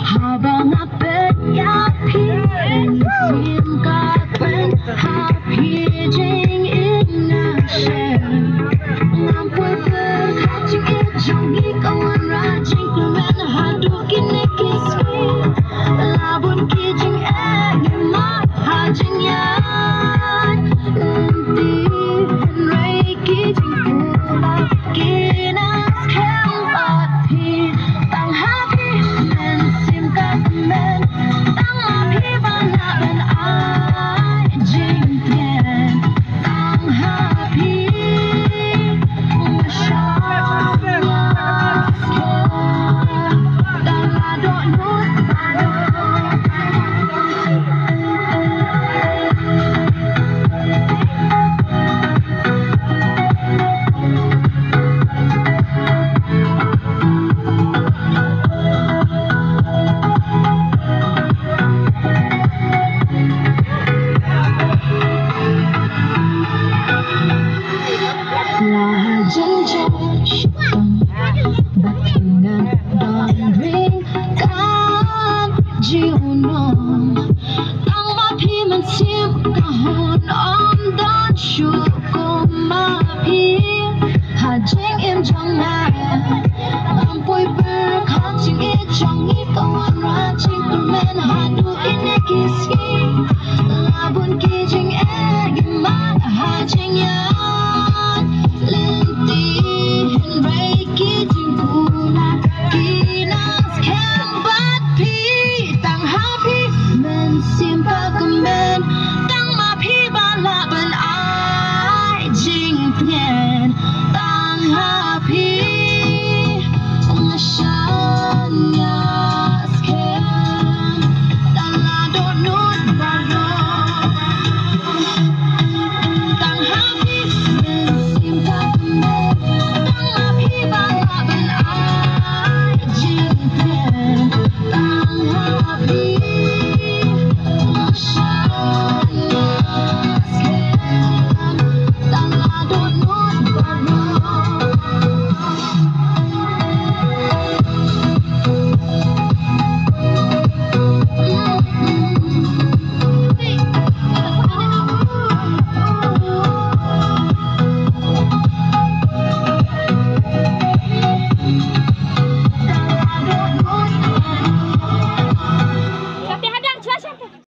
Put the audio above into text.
Habang apit yapin sim kapren hapijing inashen Lampoy berkacing ijongi kawan rajing kemen hadukin nekismi Labun kijing mak hajing yan Lentihin rei kijing pula kinas kempat pi tang happy men sim kamen tang happy bana ben ai jing tien tang happy Hajing im jong na Lampoy berkacing ijongi kawan rajing kemen hadu inekisi Labun kijing mak hajing yan Lentihin